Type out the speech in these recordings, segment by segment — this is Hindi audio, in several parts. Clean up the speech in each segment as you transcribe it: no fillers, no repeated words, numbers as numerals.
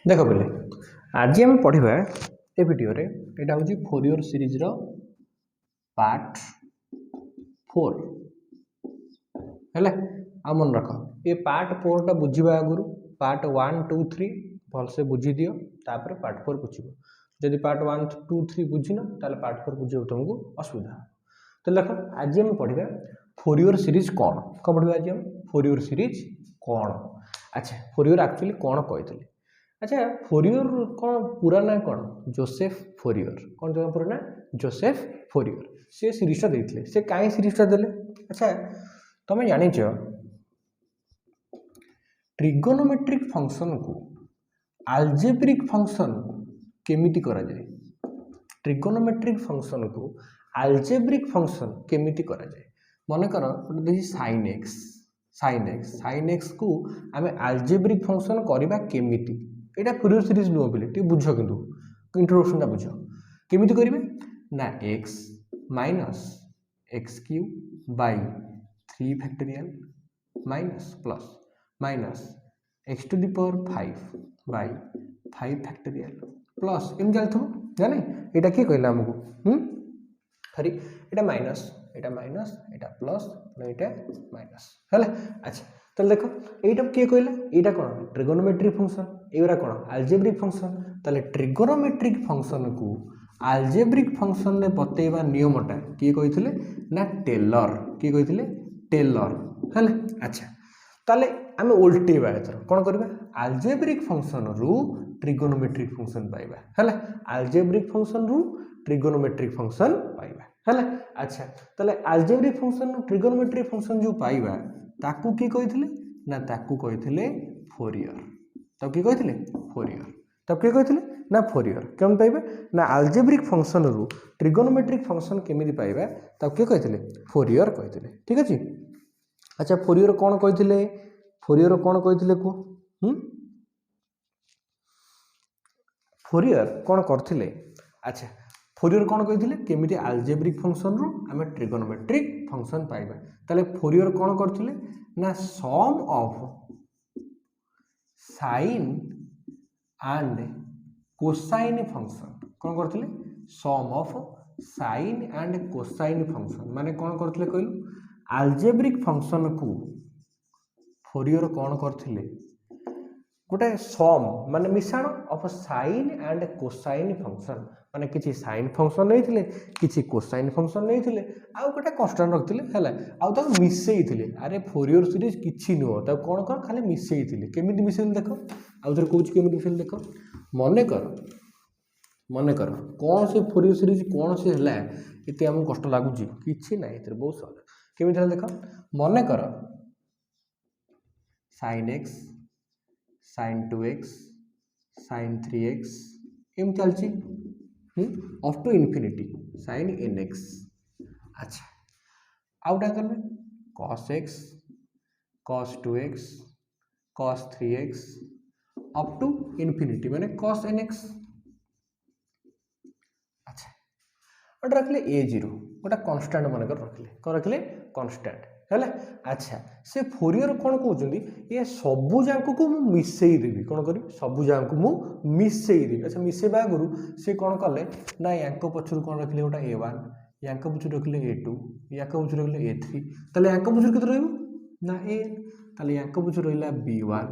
देख बोले आज आम पढ़ा ए वीडियो रे एटा हूँ फोरियर सीरीज रो पार्ट 4 है। आ मन रख ये पार्ट 4 टा बुझा आगुरी पार्ट 1 2 3 भलसे बुझी दियो तापर पार्ट 4 बुझ जदि पार्ट 1 2 3 बुझिन ताले पार्ट 4 बुझे तुमको असुविधा। तो देख आज आम पढ़ा फोरियर सीरीज कौन पढ़ा आज आम फोरियर सीरीज कौन। अच्छा फोरियर एक्चुअली कौन कही। अच्छा फोरियर कौन पूरा ना कौन जोसेफ फोरियर कौन जो पूरा ना जोसेफ फोरियर से सीरीजटा देते से कहीं सीरीजटा देले। अच्छा तुम जान ट्रिगोनोमेट्रिक फंक्शन को आल्जेब्रिक फंक्शन केमिति करा जाए। ट्रिगोनोमेट्रिक फंक्शन को आल्जेब्रिक फंक्शन केमिति करा जाए। मन कर साइन एक्स को आम आल्जेब्रिक फंक्शन करवा केमिति एटा फोरियर सीरीज नुह पे बुझ किंतु इंट्रोडक्शन बुझ केमिति करेंगे ना X minus X cube by 3 factorial minus plus minus X to the power 5 by 5 factorial plus M चलते जाने यहाँ किए कहला आमको सरी एटा माइनस एटा प्लस एटा माइनस है। अच्छा तो देख यहाँ किए कहला यहाँ कौन ट्रिगोनोमेट्रिक फंक्शन एगुरा कौन आल्जेब्रिक फंक्शन। ताले ट्रिगोनोमेट्रिक फंक्शन को आल्जेब्रिक फंक्शन में बतेवा नियमटा किए कही ना टेलर किए कही टेलर है। अच्छा ताले आम उल्टेवा एथर कौन करवा आल्जेब्रिक फंक्शन रु ट्रिगोनोमेट्रिक फंक्शन पाइबा है। आल्जेब्रिक फंक्शन रु ट्रिगोनोमेट्रिक फंक्शन पाइबा है। अच्छा ताले आल्जेब्रिक फंक्शन ट्रिगोनोमेट्रिक फंक्शन जो पाइबा ताकू किए कही ना ताकू कही फोरियर तब किए कही फोरियर तब किए कही ना फोरियर केम पाइबा ना आल्जेब्रिक फंक्शन रु ट्रिगोनोमेट्रिक फंक्शन केमिति पाइबा तब किए कही फोरियर कही ठीक अच्छे। अच्छा फोरियर कौन कही फोरियर कौन कही कह फोरियर कौन करथिले। अच्छा फोरियर कौन कही केमिति आल्जेब्रिक फंक्शन रु आम ट्रिगोनोमेट्रिक फंक्शन पाइबा ताले फोरियर कौन करथिले ना sum of sine and cosine function कौन करथिले sum of sine and cosine function माने कौन करथिले कहलु आल्जेब्रिक फंक्शन को फोरियर कौन करथिले गोटे सम माने मिश्रण of sine and cosine function माने किछि साइन फंक्शन नहीं किछि कोसाइन फंक्शन नहीं आउ गोटे कांस्टेंट रखथिले हैला आउ ताको मिसेइथिले। अरे फोरियर सीरीज किछि नुह ताको कोन कोन खाली मिसेइथिले केमिति मिसेइल देखो आउ थोर कहूछ केमिति मिसेइल देखो मने कर कौन से फोरियर सीरीज कौन से हैला एते हमको कष्ट लागुची किछि नाही एते बहुत सहज केमिति हैला देखो मने कर sin x sin 2x sin 3x एम चलची up to infinity sin nx। अच्छा आउटा करले cos x cos 2x cos 3x up to infinity माने cos nx। अच्छा और रखले a0 गोटा कांस्टेंट मन कर रखले कौन रखले कांस्टेंट है। अच्छा से फोरियर कौन कहते ये सबू जाक को मिसई देवी कौन करी सबू जाक को मिसई देवी। अच्छा मिसेबा आगुरी सी कौन कले ना या पचर कौन रखिले गोटा a1 या पचर रखिले a2 या पचर रखिले a3 ताले या पचर के रहा ए ताले या पचर रहा b1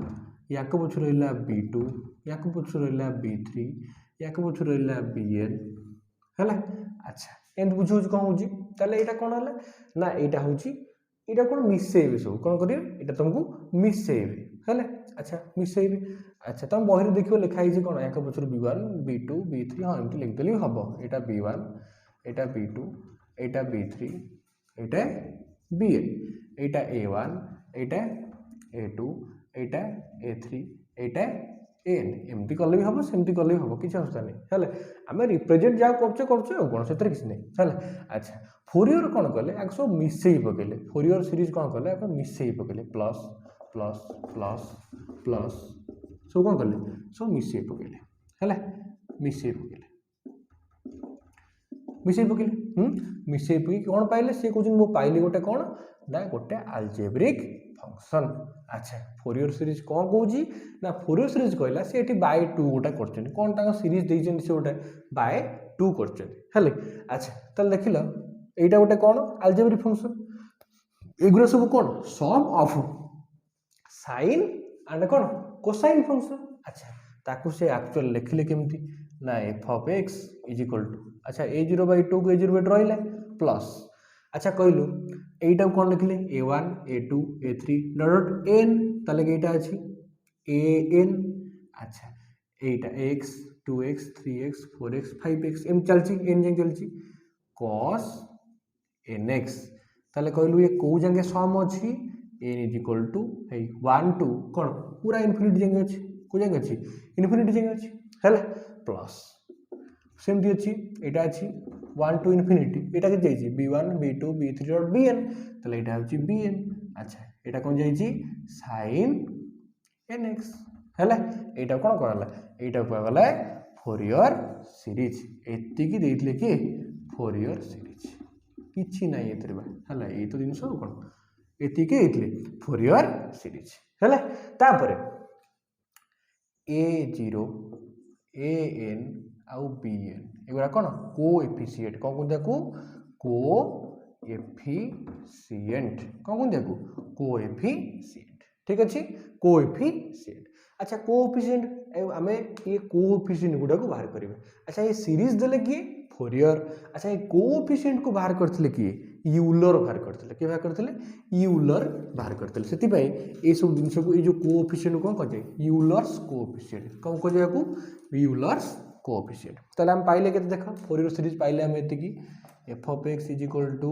या पचर रहा b2 या पचर रहा b3 या पचर रहा bn है। अच्छा एम बुझे कौन हो यहाँ कौन है ना यहाँ हूँ यहाँ कौन मिसेबे सब कौन करेंगे यहाँ तुमको मिसेबे है। अच्छा मिसेबे अच्छा तुम बही देखो लिखाई कौन या पचर b1 b2 b3 हाँ एमती लिखिदेली हम यहाँ b1 यहाँ b2 यहाँ b3 यहाँ bn यहाँ a1 यहाँ a2 यहाँ a3 यहाँ एन एमती कले भी हम सेमती कले भी हम किसी असुविधा नहीं है। आम रिप्रेजेंट जहाँ कर कौन से किसी नहीं है। अच्छा फोरियर कौन कले आगे सब मिसई पकेले फोरियर सीरीज कौन कले आगे मिसई पकेले प्लस प्लस प्लस प्लस सब कौन कले सब मिसई पकेले है मिसई पकेले मिसई पी कौन पाइले सी कहते मु पाइली गोटे कौन ना गोटे आलजेब्रिक फंक्शन। अच्छा फोरियर सीरीज कौन कौची ना फोरियर सीरीज कहला से एटी बाय 2 गोटा करछन कौन ताको सीरीज देइछन से गोटे बाय 2 करछन हेले। अच्छा तल देखिलो एटा गोटे कौन आलजेब्रिक फंक्शन एगुरा सब कौन सम ऑफ साइन एंड कौन कोसाइन फंक्शन। अच्छा ताकू से एक्चुअल लिखिले केमती ना F of X is equal to अच्छा a0/2 को a0/2 रहिला प्लस अच्छा कहलु एटा कौन लिखिले a1 a2 a3 dot n तले एटा अछि an। अच्छा एटा x 2x 3x 4x 5x एम चलची n जे चलची cos nx तले कहलु ये को जंगे सम अछि n इज इक्वल टू 1 2 कोन पूरा इनफिनिटी जंगे अछि को जंगे अछि इनफिनिटी जंगे अछि हैला प्लस सेमती अछि एटा अछि 1 टू इनफिनिटी एटा के जाइछि b1 b2 b3 dot bn तले एटा अछि bn। अच्छा एटा कोन जाइछि sin nx हैला एटा कोन कहला एटा को गला फोरियर सीरीज एति की देइतले कि फोरियर सीरीज किछि नै एतरबा हैला ए तो दिन सब कोन एति के देइतले फोरियर सीरीज हैला। तापरे a0 an आउ bn एगुरा कौन कोएफिशिएंट कौन कहते को कोएफिशिएंट कौन कहते को कोएफिशिएंट ठीक अछि कोएफिशिएंट। अच्छा कोएफिशिएंट आमे ये कोएफिशिएंट गुडा को बाहर करिवे। अच्छा ये सीरीज देले कि फोरियर अच्छा ये कोएफिशिएंट को बाहर करथिले कि यूलर बाहर करथिले के बाहर करथिले यूलर बाहर करथिले सेति पई ए सब जिंस को ए जो कोएफिशिएंट को कहे यूलर्स कोएफिशिएंट कौन कहे को यूलर्स कोएफिशिएंट। ताले हम पाइले केते देखो फोरियर सीरीज पाइले हम एति की f of x is equal to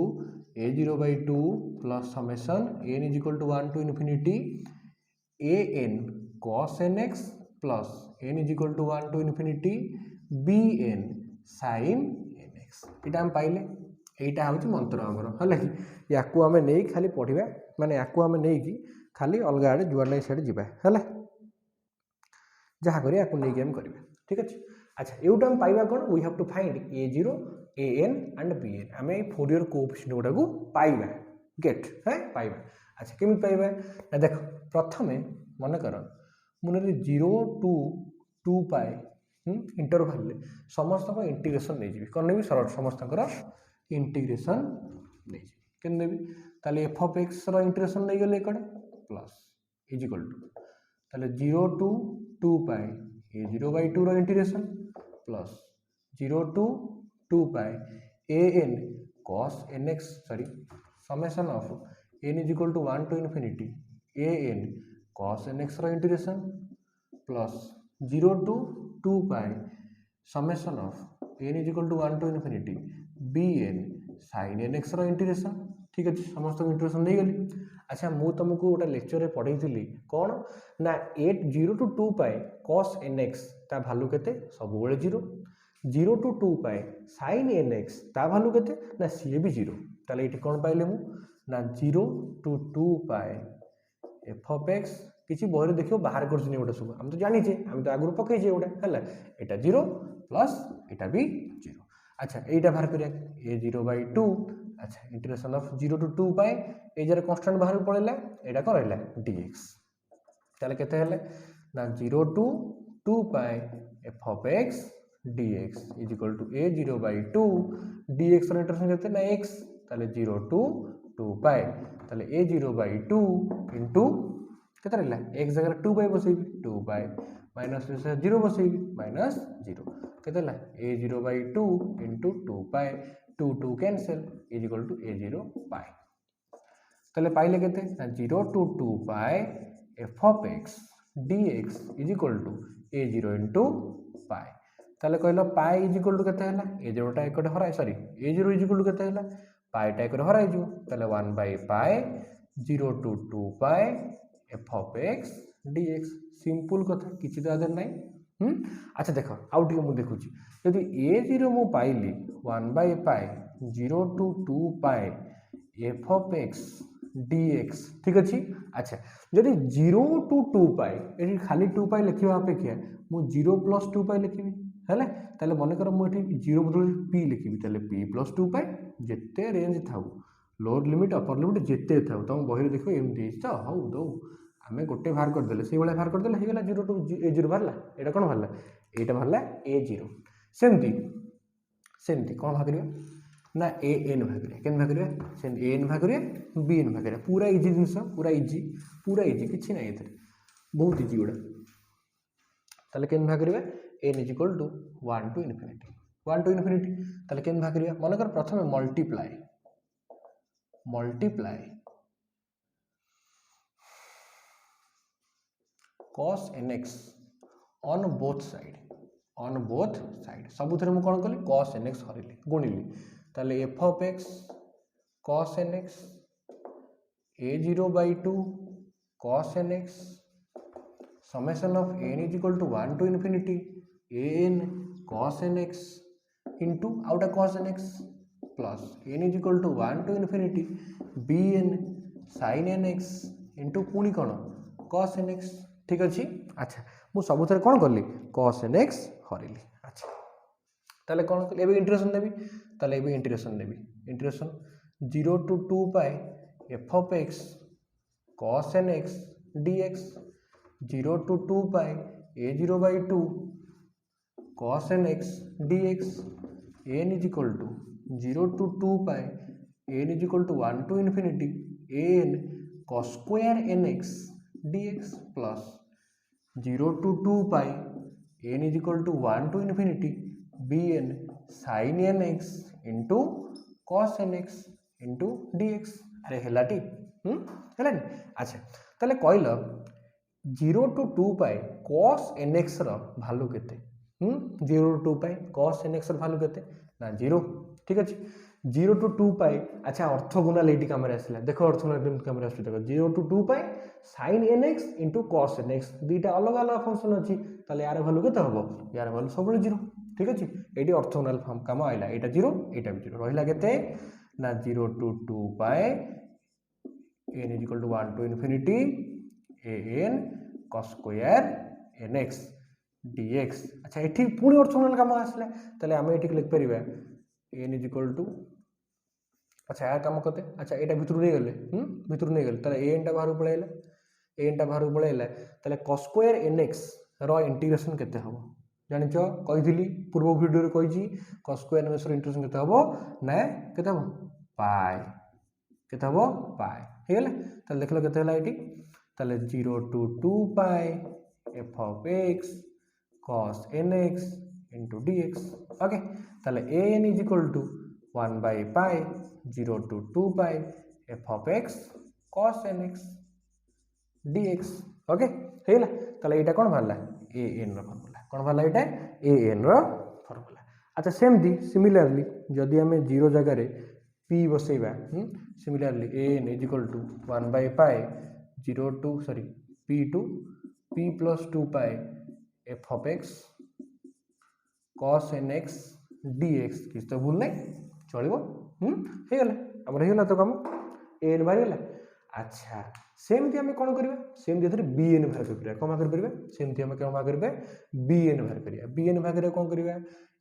a0/2 plus summation n is equal to 1 to infinity an cos nx plus n is equal to 1 to infinity bn sin nx एटा हम पाइले एटा होची मंत्र हमर हला कि याकू हमें नै खाली पढिबा माने याकू हमें नै कि खाली अलगा आडे जुआ नै साइड जिबा हला जहा करी याकू नै गेम करबा ठीक अछि। अच्छा एउटा हम पाइबा कोन we have to find a0 an and bn हमें फोरियर कोएफिशिएंट गुडा को पाइबा गेट है पाइबा। अच्छा केमि पाइबा ना देखो प्रथमे मन कर मुने 0 टू 2 पाए इंटरवल ले समस्त को इंटीग्रेशन नै जिवि कोन नेबी सरल समस्त को इंटीग्रेशन नै जिवि केन नेबी ताले f of x रो इंटीग्रेशन नै गेले कड़े प्लस इज इक्वल टू ताले 0 टू 2 पाए a0/2 row integration plus 0 to 2 पाए an cos nx sorry summation of n is equal to 1 to infinity an cos nx रो integration plus 0 to 2 pi summation of n is equal to 1 to infinity bn sin nx रो इंटीग्रेशन ठीक अछि समस्त इंटीग्रेशन नै गेली। अच्छा मु तुमको गोटा लेक्चर रे पढैथिली कोन ना 8 0 टू 2 पाए cos nx ता वैल्यू केते सब बेले 0 0 टू 2 पाए sin nx ता वैल्यू केते ना सी भी 0 ताले एठी कोन पाइले मु ना 0 टू 2 पाए f of x किछि बहरे देखियो बाहर करछनी ओटा सब हम तो जानि छे हम तो आगुर पकै छे ओटा हला एटा 0 प्लस एटा भी 0। अच्छा एटा बाहर करिया a0/2 अच्छा इंटीग्रेशन ऑफ 0 टू 2 पाए ए जरे कांस्टेंट बाहर पड़ेला एटा को रहला dx ताले केते हेले ना 0 टू 2 पाए f of x dx is equal to a0/2 dx रो इंटीग्रेशन केते ना x ताले 0 टू 2 पाए ताले a0/2 इनटू केते रहला x जगह 2 पाए बसेबी 2 पाए माइनस से 0 बसेबी माइनस 0 केते रहला a0/2 इनटू 2 पाए 2 2 cancel is equal to a0 पाए ताले पाइले केते ना 0 टू 2 पाए f of x dx is equal to a0 into pi ताले कहलो पाए इज इक्वल टू केते हला a0 टा एकटे हराय sorry a0 is equal to केते हला पाए टा एकटे हराय जो ताले 1 बाय पाए 0 टू 2 पाए f of x dx simple कथा किछि तो आदर नै अच्छा देखो आउ टिके मु देखुची यदि a0 मु पाइली 1 बाय पाए 0 टू 2 पाए f of x dx ठीक अछि। अच्छा यदि 0 टू 2 पाए एठी खाली 2 पाए लिखिबा अपेक्षा मु 0 प्लस 2 पाए लिखिबी है ताले मन कर मुझे जीरो बदल पी लिखी ताले पी प्लस 2 पाए जिते रेंज था लोअर लिमिट अपर लिमिट जिते था तुम बही देख एमती तो हौ दौ आम गोटे बाहर करदे से बाहर करदे होगा 0 टू A0 बाहर यहाँ कौन बाहर यहाँ बाहर A0 सेमती सेमती कौन भाग ना ए एन भाग के भाग ए एन भाग बी एन भाग पूरा इजी जिनस पूरा इजी किसी ना ये बहुत इजी गुड़ा ताले के भाग N is equal to 1 to infinity ताले के भाग मन कर प्रथम multiply cos nx on both side सबुथरे मु कौन कली cos nx हरिली गुणिली ताले f of x cos nx a0 by 2 cos nx summation of n is equal to 1 to infinity an cos nx into outa cos nx plus n is equal to 1 to infinity bn sin nx into पुणी कौन cos nx ठीक अच्छे अच्छा मु सबुथ कौन कली cos nx हरिली अच्छा ताले कौन कली एबे इंटीग्रेशन देबी ताले एबे इंटीग्रेशन देबी integration 0 to 2 pi f of x cos nx dx 0 to 2 pi a0 by 2 cos nx dx n is equal to 0 to 2 pi n is equal to 1 to infinity an cos square nx dx plus 0 to 2 pi n is equal to 1 to infinity bn sin nx into cos nx into dx अरे हेलाटी हेलानी अच्छा ताले कहल 0 to 2 pi cos nx रो भालू केते 0 to 2 pi cos nx रो भालू केते ना 0 ठीक अछि 0 to 2 pi अच्छा ऑर्थोगोनल एटी कैमरा आसला देखो ऑर्थोगोनल कैमरा आसु देखो 0 to 2 pi sin nx into cos nx दुईटा अलग अलग फंक्शन अछि ताले यार वैल्यू केते हबो यार वैल्यू सब 0 ठीक अछि एटी ऑर्थोगोनल फॉर्म काम आइला एटा 0 एटा भी 0 रहिला केते ना 0 to 2 pi n is equal to 1 to infinity an cos square nx dx अच्छा एठी पूरी ऑर्थोगोनल काम आसला ताले हम एठी लिख परिबा n is equal to अच्छा यार काम करते अच्छा एटा भितर नहीं गले ताले an टा बाहर पळैला ताले cos square nx रो इंटीग्रेशन केते हबो जानिछ कहिथिली पूर्व वीडियो रे कहिची cos square nx रो इंटीग्रेशन केते हबो ना केते हबो पाई केते हबो पाई हे गेले ताले देखलो केते हला एटी ताले 0 to 2 pi f of x cos nx into dx okay ताले an is equal to 1 by pi 0 to 2 pi f of x cos nx dx okay हेला ताले एटा कोन भाला an रो फार्मूला कोन भाला एटा an रो फार्मूला अच्छा सेमली सिमिलरली जदि हमें 0 जगह रे p बसेबा similarly an is equal to 1 by pi 0 to sorry p to p plus 2 pi f of x cos nx dx किस तो भूल नहीं चलिबो हे गला हमर हेला तो काम an बाहर गला अच्छा सेमती हमें कौन करबा सेमती एथरे bn बाहर करबा कोन बाहर करबा सेमती हमें कोन बाहर करबा bn बाहर करिया bn बाहर करे कोन करबा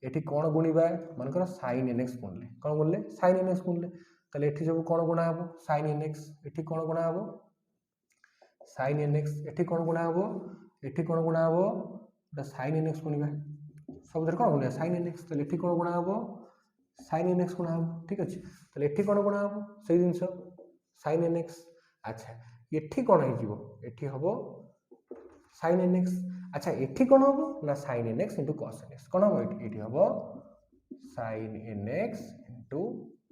एठी कोन गुणीबा मन कर sin nx गुणले कोन गुणले sin nx गुणले ताले एठी सब कोन गुणा हबो sin nx एठी कोन गुणा हबो sin nx एठी कोन गुणा हबो एठी कोन गुणा हबो sin nx गुणीबा सब धर कोन गुणा sin nx ताले एठी कोन गुणा हबो sin nx गुणा हबो ठीक अछि ताले एठी कोन गुणा हबो सेही जिंस sin nx अच्छा एठी कोन हे जीवो एठी हबो sin nx अच्छा एठी कोन हबो ना sin nx cos nx कोन हबो एठी हबो sin nx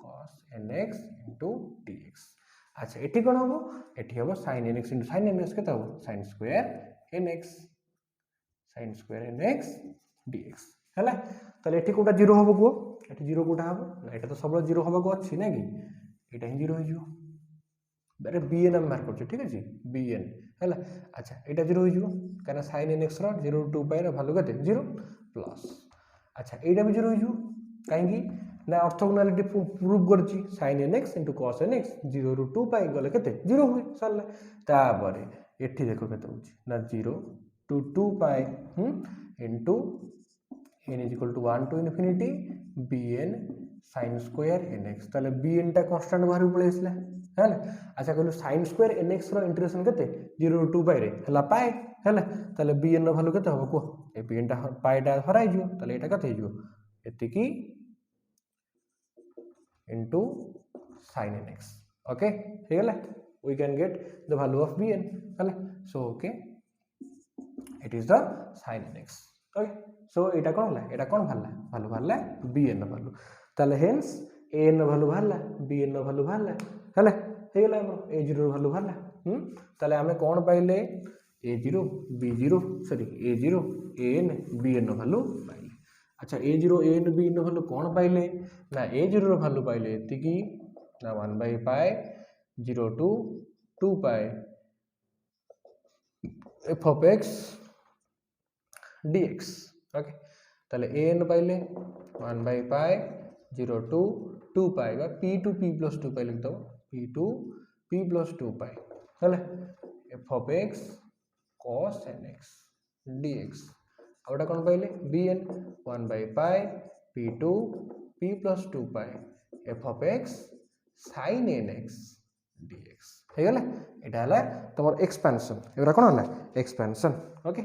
cos nx dx अच्छा एठी कोन हबो एठी हबो sin nx केता हबो sin square nx dx हला ताले एठी कोटा 0 हबो को एठी 0 कोटा हबो ना एटा तो सब 0 हबो को अछि ना कि एटा ही 0 हो जिवो बेरे bn हम मार करछ ठीक अछि bn हला अच्छा एटा 0 हो जिवो काना sin nx रो 0 to 2 पाई रो वैल्यू केते 0 प्लस अच्छा एटा भी 0 हो जिवो काहेकि ना ऑर्थोगोनलिटी प्रूव करछि sin nx cos nx 0 ରୁ 2 पाई गले केते 0 होय सरला ताबरे एठी देखो केते होछि ना 0 to 2 पाई into n is equal to 1 to infinity bn sin square nx ताले bn टा कांस्टेंट बाहर पळे आसला है अच्छा कहलु sin स्क्वायर nx रो इंटीग्रेशन केते 0 टू 2 पाई रे हला पाई है ताले bn रो वैल्यू केते हो को ए bn टा पाई टा हराई जिवो ताले एटा केते हिजो एतिकी into sin nx okay हे गला we can get the value of bn हला so okay it is the sin nx okay so एटा कोन हला एटा कोन भालला भालू भालला bn भालू ताले hence an भालू भालला bn भालू भालला हला हे गला हमर a0 भालू भालला ताले हमें कोन पाइले a0 b0 sorry a0 an bn भालू पाइले अच्छा a0 an bn भालू कोन पाइले ना a0 रो भालू पाइले एतिकी ना 1 by pi 0 to 2 pi f of x dx okay ताले an पाइले 1 by pi 0 to 2 pi बा p to p plus 2 pi लिख दो p to p plus 2 pi हले f of x cos nx dx आउटा कोन पाइले bn 1 by pi p to p plus 2 pi f of x sin nx dx हे गला एटा हला तमर एक्सपेंशन एरा कोन हला एक्सपेंशन ओके